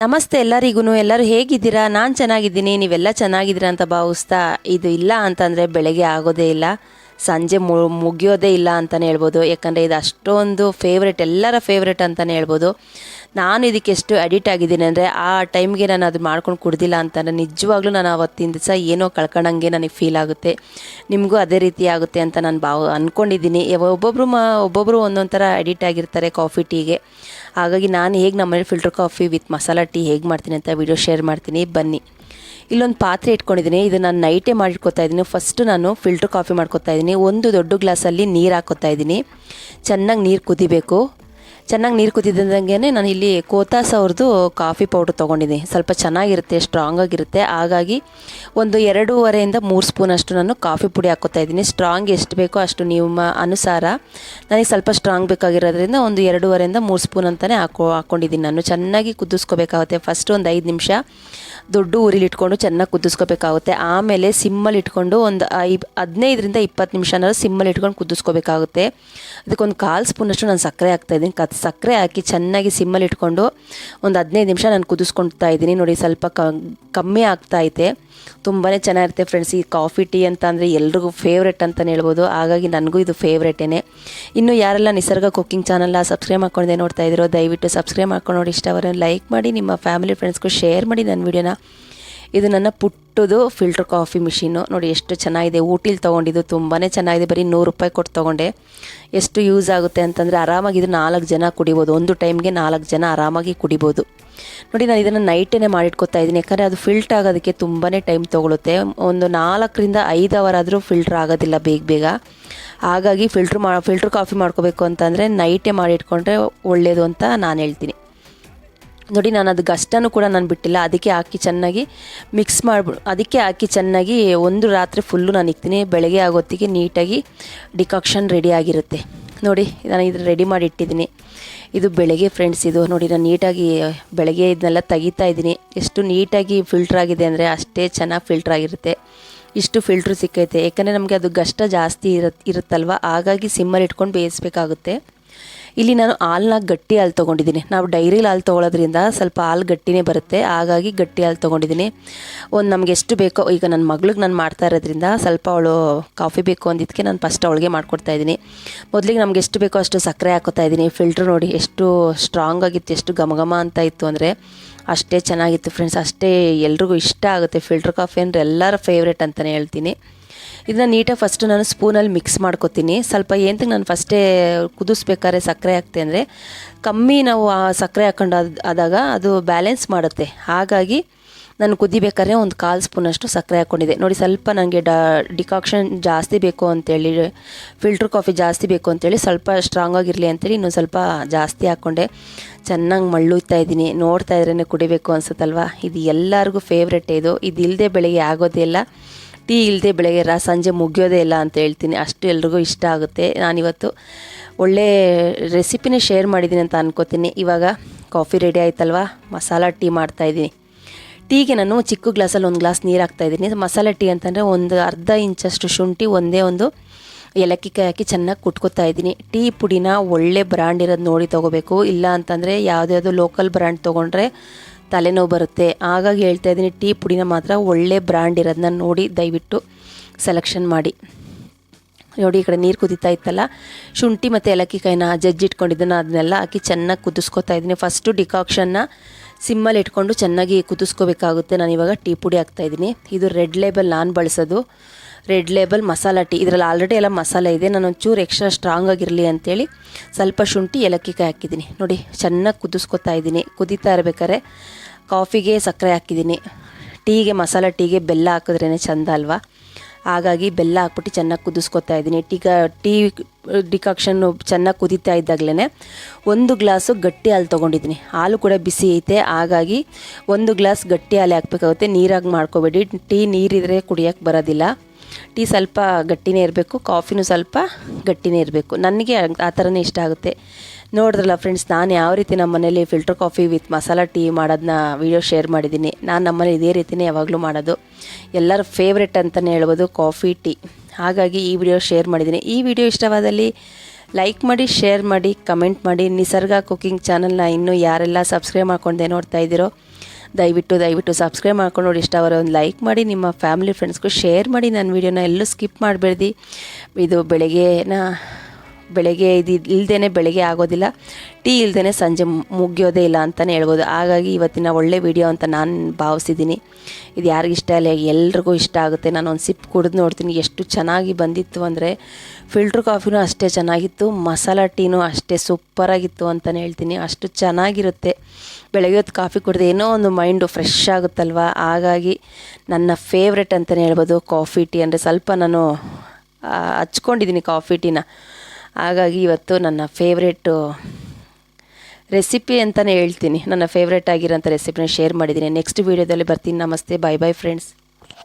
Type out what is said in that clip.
ನಮಸ್ತೆ ಎಲ್ಲರಿಗೂ. ಎಲ್ಲರೂ ಹೇಗಿದ್ದೀರಾ? ನಾನು ಚೆನ್ನಾಗಿದ್ದೀನಿ, ನೀವೆಲ್ಲ ಚೆನ್ನಾಗಿದ್ದೀರಾ ಅಂತ ಭಾವಿಸ್ತಾ, ಇದು ಇಲ್ಲ ಅಂತಂದರೆ ಬೆಳಗ್ಗೆ ಆಗೋದೇ ಇಲ್ಲ, ಸಂಜೆ ಮುಗಿಯೋದೇ ಇಲ್ಲ ಅಂತಲೇ ಹೇಳ್ಬೋದು. ಯಾಕಂದರೆ ಇದು ಅಷ್ಟೊಂದು ಫೇವ್ರೆಟ್, ಎಲ್ಲರ ಫೇವ್ರೆಟ್ ಅಂತಲೇ ಹೇಳ್ಬೋದು. ನಾನು ಇದಕ್ಕೆ ಎಷ್ಟು ಅಡಿಕ್ಟ್ ಆಗಿದ್ದೀನಿ ಅಂದರೆ, ಆ ಟೈಮ್ಗೆ ನಾನು ಅದು ಮಾಡ್ಕೊಂಡು ಕುಡ್ದಿಲ್ಲ ಅಂತಂದರೆ ನಿಜವಾಗ್ಲೂ ನಾನು ಆವತ್ತಿನ ದಿವಸ ಏನೋ ಕಳ್ಕೊಂಡಂಗೆ ನನಗೆ ಫೀಲ್ ಆಗುತ್ತೆ. ನಿಮಗೂ ಅದೇ ರೀತಿ ಆಗುತ್ತೆ ಅಂತ ನಾನು ಅಂದ್ಕೊಂಡಿದ್ದೀನಿ. ಒಬ್ಬೊಬ್ಬರು ಒಂದೊಂದು ಥರ ಅಡಿಕ್ಟ್ ಆಗಿರ್ತಾರೆ ಕಾಫಿ ಟೀಗೆ. ಹಾಗಾಗಿ ನಾನು ಹೇಗೆ ನಮ್ಮನೇಲಿ filter coffee with masala tea ಹೇಗೆ ಮಾಡ್ತೀನಿ ಅಂತ ವಿಡಿಯೋ ಶೇರ್ ಮಾಡ್ತೀನಿ, ಬನ್ನಿ. ಇಲ್ಲೊಂದು ಪಾತ್ರೆ ಇಟ್ಕೊಂಡಿದ್ದೀನಿ, ಇದು ನಾನು ನೈಟೇ ಮಾಡಿಟ್ಕೊತಾ ಇದ್ದೀನಿ. ಫಸ್ಟು ನಾನು ಫಿಲ್ಟರ್ ಕಾಫಿ ಮಾಡ್ಕೊತಾ ಇದ್ದೀನಿ. ಒಂದು ದೊಡ್ಡ ಗ್ಲಾಸಲ್ಲಿ ನೀರು ಹಾಕ್ಕೊತಾ ಇದ್ದೀನಿ. ಚೆನ್ನಾಗಿ ನೀರು ಕುದಿಬೇಕು. ಚೆನ್ನಾಗಿ ನೀರು ಕುದಿದಂಗೆ ನಾನು ಇಲ್ಲಿ ಕೋತಾಸ್ ಅವ್ರದ್ದು ಕಾಫಿ ಪೌಡ್ರ್ ತೊಗೊಂಡಿದ್ದೀನಿ. ಸ್ವಲ್ಪ ಚೆನ್ನಾಗಿರುತ್ತೆ, ಸ್ಟ್ರಾಂಗಾಗಿರುತ್ತೆ. ಹಾಗಾಗಿ ಒಂದು 2.5 3 ಸ್ಪೂನಷ್ಟು ನಾನು ಕಾಫಿ ಪುಡಿ ಹಾಕ್ಕೊತಾ ಇದ್ದೀನಿ. ಸ್ಟ್ರಾಂಗ್ ಎಷ್ಟು ಬೇಕೋ ಅಷ್ಟು ನಿಮ್ಮ ಅನುಸಾರ. ನನಗೆ ಸ್ವಲ್ಪ ಸ್ಟ್ರಾಂಗ್ ಬೇಕಾಗಿರೋದ್ರಿಂದ ಒಂದು 2.5 3 ಸ್ಪೂನ್ ಅಂತಲೇ ಹಾಕ್ಕೊಂಡಿದ್ದೀನಿ. ನಾನು ಚೆನ್ನಾಗಿ ಕುದಿಸ್ಕೋಬೇಕಾಗುತ್ತೆ. ಫಸ್ಟ್ ಒಂದು 5 ನಿಮಿಷ ದೊಡ್ಡ ಊರಿಲಿಟ್ಕೊಂಡು ಚೆನ್ನಾಗಿ ಕುದಿಸ್ಕೋಬೇಕಾಗುತ್ತೆ. ಆಮೇಲೆ ಸಿಮ್ಮಲ್ಲಿ ಇಟ್ಕೊಂಡು ಒಂದು 15 ರಿಂದ 20 ನಿಮಿಷನಾದ್ರು ಸಿಮ್ಮಲ್ಲಿ ಇಟ್ಕೊಂಡು ಕುದಿಸ್ಕೋಬೇಕಾಗುತ್ತೆ. ಅದಕ್ಕೊಂದು 1/4 ಸ್ಪೂನಷ್ಟು ನಾನು ಸಕ್ಕರೆ ಹಾಕ್ತಾಯಿದ್ದೀನಿ. ಸಕ್ಕರೆ ಹಾಕಿ ಚೆನ್ನಾಗಿ ಸಿಮ್ಮಲ್ಲಿ ಇಟ್ಕೊಂಡು ಒಂದು 15 ನಿಮಿಷ ನಾನು ಕುದಿಸ್ಕೊಳ್ತಾ ಇದ್ದೀನಿ. ನೋಡಿ, ಸ್ವಲ್ಪ ಕಮ್ಮಿ ಆಗ್ತಾಯಿದೆ. ತುಂಬಾ ಚೆನ್ನಾಗಿರುತ್ತೆ ಫ್ರೆಂಡ್ಸ್. ಈ ಕಾಫಿ ಟೀ ಅಂತ ಅಂದರೆ ಎಲ್ರಿಗೂ ಫೇವ್ರೆಟ್ ಅಂತಲೇ ಹೇಳ್ಬೋದು. ಹಾಗಾಗಿ ನನಗೂ ಇದು ಫೇವ್ರೆಟೇ. ಇನ್ನು ಯಾರೆಲ್ಲ ನಿಸರ್ಗ ಕುಕ್ಕಿಂಗ್ ಚಾನಲ್ನ ಸಬ್ಸ್ಕ್ರೈಬ್ ಮಾಡ್ಕೊಂಡೆ ನೋಡ್ತಾ ಇದ್ದೀರೋ, ದಯವಿಟ್ಟು ಸಬ್ಸ್ಕ್ರೈಬ್ ಮಾಡ್ಕೊಂಡು ನೋಡಿ. ಇಷ್ಟವರ ಲೈಕ್ ಮಾಡಿ, ನಿಮ್ಮ ಫ್ಯಾಮಿಲಿ ಫ್ರೆಂಡ್ಸ್ಗೂ ಶೇರ್ ಮಾಡಿ ನನ್ನ ವಿಡಿಯೋನ. ಇದು ನನ್ನ ಪುಟ್ಟದು ಫಿಲ್ಟರ್ ಕಾಫಿ ಮಿಷಿನು. ನೋಡಿ ಎಷ್ಟು ಚೆನ್ನಾಗಿದೆ. ಊಟಿಲಿ ತೊಗೊಂಡಿದ್ದು, ತುಂಬಾ ಚೆನ್ನಾಗಿದೆ. ಬರೀ 100 ರೂಪಾಯಿ ಕೊಟ್ಟು ತೊಗೊಂಡೆ. ಎಷ್ಟು ಯೂಸ್ ಆಗುತ್ತೆ ಅಂತಂದರೆ, ಆರಾಮಾಗಿ ಇದು 4 ಜನ ಕುಡಿಬೋದು. ಒಂದು ಟೈಮ್ಗೆ 4 ಜನ ಆರಾಮಾಗಿ ಕುಡಿಬೋದು. ನೋಡಿ, ನಾನು ಇದನ್ನು ನೈಟೇ ಮಾಡಿಟ್ಕೊತಾ ಇದ್ದೀನಿ. ಯಾಕಂದರೆ ಅದು ಫಿಲ್ಟರ್ ಆಗೋದಕ್ಕೆ ತುಂಬಾ ಟೈಮ್ ತೊಗೊಳುತ್ತೆ. ಒಂದು 4 ರಿಂದ 5 ಅವರ್ ಆದರೂ ಫಿಲ್ಟರ್ ಆಗೋದಿಲ್ಲ ಬೇಗ. ಹಾಗಾಗಿ ಫಿಲ್ಟ್ರ್ ಕಾಫಿ ಮಾಡ್ಕೋಬೇಕು ಅಂತಂದರೆ ನೈಟೇ ಮಾಡಿಟ್ಕೊಂಡ್ರೆ ಒಳ್ಳೆಯದು ಅಂತ ನಾನು ಹೇಳ್ತೀನಿ. ನೋಡಿ, ನಾನು ಅದು ಗಷ್ಟನೂ ಕೂಡ ನಾನು ಬಿಟ್ಟಿಲ್ಲ. ಅದಕ್ಕೆ ಹಾಕಿ ಚೆನ್ನಾಗಿ ಮಿಕ್ಸ್ ಅದಕ್ಕೆ ಹಾಕಿ ಚೆನ್ನಾಗಿ ಒಂದು ರಾತ್ರಿ ಫುಲ್ಲು ನಾನು ಇಕ್ತೀನಿ. ಬೆಳಗ್ಗೆ ಆಗೋತ್ತಿಗೆ ನೀಟಾಗಿ ಡಿಕಾಕ್ಷನ್ ರೆಡಿ ಆಗಿರುತ್ತೆ. ನೋಡಿ, ನಾನು ಇದು ರೆಡಿ ಮಾಡಿ ಇಟ್ಟಿದ್ದೀನಿ. ಇದು ಬೆಳಗ್ಗೆ ಫ್ರೆಂಡ್ಸ್. ಇದು ನೋಡಿ, ನಾನು ನೀಟಾಗಿ ಬೆಳಗ್ಗೆ ಇದನ್ನೆಲ್ಲ ತೆಗಿತಾ ಇದ್ದೀನಿ. ಎಷ್ಟು ನೀಟಾಗಿ ಫಿಲ್ಟ್ರ್ ಆಗಿದೆ ಅಂದರೆ ಅಷ್ಟೇ ಚೆನ್ನಾಗಿ ಫಿಲ್ಟ್ರ್ ಆಗಿರುತ್ತೆ. ಇಷ್ಟು ಫಿಲ್ಟ್ರು ಸಿಕ್ಕೈತೆ. ಯಾಕಂದರೆ ನಮಗೆ ಅದು ಗಷ್ಟ ಜಾಸ್ತಿ ಇರುತ್ತಲ್ವ, ಹಾಗಾಗಿ ಸಿಮ್ಮಲ್ಲಿ ಇಟ್ಕೊಂಡು ಬೇಯಿಸ್ಬೇಕಾಗುತ್ತೆ. ಇಲ್ಲಿ ನಾನು ಹಾಲನ್ನ ಗಟ್ಟಿ ಹಾಲು ತೊಗೊಂಡಿದ್ದೀನಿ. ನಾವು ಡೈರಿಲಿ ಹಾಲು ತೊಗೊಳೋದ್ರಿಂದ ಸ್ವಲ್ಪ ಹಾಲು ಗಟ್ಟಿನೇ ಬರುತ್ತೆ. ಹಾಗಾಗಿ ಗಟ್ಟಿ ಹಾಲು ತೊಗೊಂಡಿದ್ದೀನಿ. ನಮಗೆ ಎಷ್ಟು ಬೇಕೋ, ಈಗ ನನ್ನ ಮಗಳಿಗೆ ನಾನು ಮಾಡ್ತಾ ಇರೋದ್ರಿಂದ ಸ್ವಲ್ಪ ಅವಳು ಕಾಫಿ ಬೇಕು ಅಂದಿದ್ದಕ್ಕೆ ನಾನು ಫಸ್ಟ್ ಅವಳಿಗೆ ಮಾಡ್ಕೊಡ್ತಾಯಿದ್ದೀನಿ. ಮೊದಲಿಗೆ ನಮ್ಗೆ ಎಷ್ಟು ಬೇಕೋ ಅಷ್ಟು ಸಕ್ಕರೆ ಹಾಕೋತಾ ಇದ್ದೀನಿ. ಫಿಲ್ಟ್ರ್ ನೋಡಿ ಎಷ್ಟು ಸ್ಟ್ರಾಂಗ್ ಆಗಿತ್ತು, ಎಷ್ಟು ಘಮ ಅಂತ ಇತ್ತು ಅಂದರೆ ಅಷ್ಟೇ ಚೆನ್ನಾಗಿತ್ತು ಫ್ರೆಂಡ್ಸ್. ಅಷ್ಟೇ ಎಲ್ರಿಗೂ ಇಷ್ಟ ಆಗುತ್ತೆ. ಫಿಲ್ಟರ್ ಕಾಫಿ ಅಂದರೆ ಎಲ್ಲರ ಫೇವ್ರೆಟ್ ಅಂತಲೇ ಹೇಳ್ತೀನಿ. ಇದನ್ನ ನೀಟಾಗಿ ಫಸ್ಟು ನಾನು ಸ್ಪೂನಲ್ಲಿ ಮಿಕ್ಸ್ ಮಾಡ್ಕೊತೀನಿ. ಸ್ವಲ್ಪ ಏನಂತಂಗೆ ನಾನು ಫಸ್ಟೇ ಕುದಿಸ್ಬೇಕಾದ್ರೆ ಸಕ್ಕರೆ ಹಾಕ್ತೆ ಅಂದರೆ ಕಮ್ಮಿ ನಾವು ಆ ಸಕ್ಕರೆ ಹಾಕ್ಕೊಂಡು ಆದಾಗ ಅದು ಬ್ಯಾಲೆನ್ಸ್ ಮಾಡುತ್ತೆ. ಹಾಗಾಗಿ ನಾನು ಕುದಿಬೇಕಾದ್ರೆ ಒಂದು 1/4 ಸ್ಪೂನಷ್ಟು ಸಕ್ಕರೆ ಹಾಕ್ಕೊಂಡಿದ್ದೆ. ನೋಡಿ, ಸ್ವಲ್ಪ ನನಗೆ ಡಿಕಾಕ್ಷನ್ ಜಾಸ್ತಿ ಬೇಕು ಅಂತೇಳಿ, ಫಿಲ್ಟ್ರ್ ಕಾಫಿ ಜಾಸ್ತಿ ಬೇಕು ಅಂತೇಳಿ, ಸ್ವಲ್ಪ ಸ್ಟ್ರಾಂಗ್ ಆಗಿರಲಿ ಅಂತೇಳಿ ಇನ್ನೊಂದು ಸ್ವಲ್ಪ ಜಾಸ್ತಿ ಹಾಕ್ಕೊಂಡೆ. ಚೆನ್ನಾಗಿ ಮಳ್ಳುತ್ತಾ ಇದ್ದೀನಿ. ನೋಡ್ತಾ ಇದ್ರೇ ಕುಡಿಬೇಕು ಅನ್ಸುತ್ತಲ್ವ. ಇದು ಎಲ್ಲರಿಗೂ ಫೇವ್ರೆಟ್. ಇದು ಇಲ್ಲದೆ ಬೆಳಗ್ಗೆ ಆಗೋದೇ ಇಲ್ಲ. ಟೀ ಇಲ್ಲದೆ ಬೆಳಗ್ಗೆ ಸಂಜೆ ಮುಗಿಯೋದೇ ಇಲ್ಲ ಅಂತ ಹೇಳ್ತೀನಿ. ಅಷ್ಟು ಎಲ್ರಿಗೂ ಇಷ್ಟ ಆಗುತ್ತೆ. ನಾನಿವತ್ತು ಒಳ್ಳೆ ರೆಸಿಪಿನೇ ಶೇರ್ ಮಾಡಿದ್ದೀನಿ ಅಂತ ಅನ್ಕೋತೀನಿ. ಇವಾಗ ಕಾಫಿ ರೆಡಿ ಆಯ್ತಲ್ವ, ಮಸಾಲ ಟೀ ಮಾಡ್ತಾಯಿದ್ದೀನಿ. ಟೀಗೆ ನಾನು ಚಿಕ್ಕ ಗ್ಲಾಸಲ್ಲಿ 1 ಗ್ಲಾಸ್ ನೀರು ಹಾಕ್ತಾಯಿದ್ದೀನಿ. ಮಸಾಲೆ ಟೀ ಅಂತಂದರೆ ಒಂದು ಅರ್ಧ ಇಂಚಷ್ಟು ಶುಂಠಿ, ಒಂದೇ ಒಂದು ಏಲಕ್ಕಿಕಾಯಿ ಹಾಕಿ ಚೆನ್ನಾಗಿ ಕುಟ್ಕೊತಾ ಇದ್ದೀನಿ. ಟೀ ಪುಡಿನ ಒಳ್ಳೆ ಬ್ರ್ಯಾಂಡ್ ಇರೋದು ನೋಡಿ ತೊಗೋಬೇಕು. ಇಲ್ಲ ಅಂತಂದರೆ ಯಾವುದ್ಯಾವುದೋ ಲೋಕಲ್ ಬ್ರ್ಯಾಂಡ್ ತೊಗೊಂಡ್ರೆ ತಲೆನೋವು ಬರುತ್ತೆ. ಹಾಗಾಗಿ ಹೇಳ್ತಾ ಇದ್ದೀನಿ, ಟೀ ಪುಡಿನ ಮಾತ್ರ ಒಳ್ಳೆ ಬ್ರ್ಯಾಂಡ್ ಇರೋದನ್ನ ನೋಡಿ ದಯವಿಟ್ಟು ಸೆಲೆಕ್ಷನ್ ಮಾಡಿ. ನೋಡಿ, ಈ ಕಡೆ ನೀರು ಕುದೀತಾ ಇತ್ತಲ್ಲ, ಶುಂಠಿ ಮತ್ತು ಏಲಕ್ಕಿಕಾಯಿನ ಜಜ್ಜಿಟ್ಕೊಂಡಿದ್ದನ್ನು ಅದನ್ನೆಲ್ಲ ಹಾಕಿ ಚೆನ್ನಾಗಿ ಕುದಿಸ್ಕೊತಾ ಇದ್ದೀನಿ. ಫಸ್ಟು ಡಿಕಾಕ್ಷನ್ನ ಸಿಮ್ಮಲ್ಲಿ ಇಟ್ಕೊಂಡು ಚೆನ್ನಾಗಿ ಕುದಿಸ್ಕೋಬೇಕಾಗುತ್ತೆ. ನಾನಿವಾಗ ಟೀ ಪುಡಿ ಹಾಕ್ತಾಯಿದ್ದೀನಿ. ಇದು ರೆಡ್ ಲೇಬಲ್ ನಾನು ಬಳಸೋದು. Red label masala tea. ಇದರಲ್ಲಿ ಆಲ್ರೆಡಿ ಎಲ್ಲ ಮಸಾಲೆ ಇದೆ. ನಾನು ಒಂಚೂರು ಎಕ್ಸ್ಟ್ರಾ ಸ್ಟ್ರಾಂಗ್ ಆಗಿರಲಿ ಅಂಥೇಳಿ ಸ್ವಲ್ಪ ಶುಂಠಿ ಏಲಕ್ಕಿಕಾಯಿ ಹಾಕಿದ್ದೀನಿ. ನೋಡಿ, ಚೆನ್ನಾಗಿ ಕುದಿಸ್ಕೊತಾ ಇದ್ದೀನಿ. ಕುದೀತಾ ಇರಬೇಕಾದ್ರೆ ಕಾಫಿಗೆ ಸಕ್ಕರೆ ಹಾಕಿದ್ದೀನಿ. ಟೀಗೆ, ಮಸಾಲ ಟೀಗೆ ಬೆಲ್ಲ ಹಾಕಿದ್ರೇ ಚೆಂದ ಅಲ್ವಾ. ಹಾಗಾಗಿ ಬೆಲ್ಲ ಹಾಕ್ಬಿಟ್ಟು ಚೆನ್ನಾಗಿ ಕುದಿಸ್ಕೊತಾ ಇದ್ದೀನಿ. ಟೀ ಡಿಕಾಕ್ಷನ್ನು ಚೆನ್ನಾಗಿ ಕುದೀತಾ ಇದ್ದಾಗಲೇ 1 ಗ್ಲಾಸು ಗಟ್ಟಿ ಹಾಲು ತೊಗೊಂಡಿದ್ದೀನಿ. ಹಾಲು ಕೂಡ ಬಿಸಿ ಐತೆ. ಹಾಗಾಗಿ 1 ಗ್ಲಾಸ್ ಗಟ್ಟಿ ಹಾಲು ಹಾಕಬೇಕಾಗುತ್ತೆ. ನೀರಾಗಿ ಮಾಡ್ಕೋಬೇಡಿ. ಟೀ ನೀರಿದ್ರೆ ಕುಡಿಯೋಕ್ಕೆ ಬರೋದಿಲ್ಲ. ಟೀ ಸ್ವಲ್ಪ ಗಟ್ಟಿನೇ ಇರಬೇಕು, ಕಾಫಿನೂ ಸ್ವಲ್ಪ ಗಟ್ಟಿನೇ ಇರಬೇಕು. ನನಗೆ ಆ ಥರನೇ ಇಷ್ಟ ಆಗುತ್ತೆ. ನೋಡಿದ್ರಲ್ಲ ಫ್ರೆಂಡ್ಸ್, ನಾನು ಯಾವ ರೀತಿ ನಮ್ಮ ಮನೇಲಿ filter coffee with masala tea ಮಾಡೋದನ್ನ ವಿಡಿಯೋ ಶೇರ್ ಮಾಡಿದ್ದೀನಿ. ನಾನು ನಮ್ಮನೇಲಿ ಇದೇ ರೀತಿಯೇ ಯಾವಾಗಲೂ ಮಾಡೋದು. ಎಲ್ಲರ ಫೇವ್ರೆಟ್ ಅಂತಲೇ ಹೇಳ್ಬೋದು ಕಾಫಿ ಟೀ. ಹಾಗಾಗಿ ಈ ವಿಡಿಯೋ ಶೇರ್ ಮಾಡಿದ್ದೀನಿ. ಈ ವಿಡಿಯೋ ಇಷ್ಟವಾದಲ್ಲಿ ಲೈಕ್ ಮಾಡಿ, ಶೇರ್ ಮಾಡಿ, ಕಮೆಂಟ್ ಮಾಡಿ. ನಿಸರ್ಗ ಕುಕಿಂಗ್ ಚಾನಲ್ನ ಇನ್ನೂ ಯಾರೆಲ್ಲ ಸಬ್ಸ್ಕ್ರೈಬ್ ಮಾಡ್ಕೊಂಡೆ ನೋಡ್ತಾ ಇದ್ದೀರೋ ದಯವಿಟ್ಟು ಸಬ್ಸ್ಕ್ರೈಬ್ ಮಾಡ್ಕೊಂಡು ನೋಡಿ. ಇಷ್ಟ ಅವರ ಒಂದು ಲೈಕ್ ಮಾಡಿ, ನಿಮ್ಮ ಫ್ಯಾಮಿಲಿ ಫ್ರೆಂಡ್ಸ್ಗೂ ಶೇರ್ ಮಾಡಿ. ನನ್ನ ವೀಡಿಯೋನ ಎಲ್ಲೂ ಸ್ಕಿಪ್ ಮಾಡಬೇಡಿ. ಇದು ಬೆಳಗ್ಗೆ ಇದು ಇಲ್ಲದೇ ಬೆಳಗ್ಗೆ ಆಗೋದಿಲ್ಲ, ಟೀ ಇಲ್ಲದೇ ಸಂಜೆ ಮುಗಿಯೋದೇ ಇಲ್ಲ ಅಂತಲೇ ಹೇಳ್ಬೋದು. ಹಾಗಾಗಿ ಇವತ್ತಿನ ಒಳ್ಳೆ ವಿಡಿಯೋ ಅಂತ ನಾನು ಭಾವಿಸಿದ್ದೀನಿ. ಇದು ಯಾರಿಗಿಷ್ಟ ಇಲ್ಲ, ಎಲ್ರಿಗೂ ಇಷ್ಟ ಆಗುತ್ತೆ. ನಾನು ಒಂದು ಸಿಪ್ ಕುಡಿದು ನೋಡ್ತೀನಿ, ಎಷ್ಟು ಚೆನ್ನಾಗಿ ಬಂದಿತ್ತು ಅಂದರೆ ಫಿಲ್ಟ್ರ್ ಕಾಫಿನೂ ಅಷ್ಟೇ ಚೆನ್ನಾಗಿತ್ತು, ಮಸಾಲ ಟೀನೂ ಅಷ್ಟೇ ಸೂಪರಾಗಿತ್ತು ಅಂತಲೇ ಹೇಳ್ತೀನಿ. ಅಷ್ಟು ಚೆನ್ನಾಗಿರುತ್ತೆ. ಬೆಳಗ್ಗೆ ಹೊತ್ತು ಕಾಫಿ ಕುಡಿದು ಏನೋ ಒಂದು ಮೈಂಡು ಫ್ರೆಶ್ ಆಗುತ್ತಲ್ವ. ಹಾಗಾಗಿ ನನ್ನ ಫೇವ್ರೆಟ್ ಅಂತಲೇ ಹೇಳ್ಬೋದು ಕಾಫಿ ಟೀ ಅಂದರೆ. ಸ್ವಲ್ಪ ನಾನು ಹಚ್ಕೊಂಡಿದ್ದೀನಿ ಕಾಫಿ ಟೀನ. ಹಾಗಾಗಿ ಇವತ್ತು ನನ್ನ ಫೇವ್ರೆಟ್ಟು ರೆಸಿಪಿ ಅಂತಲೇ ಹೇಳ್ತೀನಿ. ನನ್ನ ಫೇವ್ರೆಟ್ ಆಗಿರೋಂಥ ರೆಸಿಪಿನ ಶೇರ್ ಮಾಡಿದ್ದೀನಿ. ನೆಕ್ಸ್ಟ್ ವೀಡಿಯೋದಲ್ಲಿ ಬರ್ತೀನಿ. ನಮಸ್ತೆ, ಬಾಯ್ ಫ್ರೆಂಡ್ಸ್.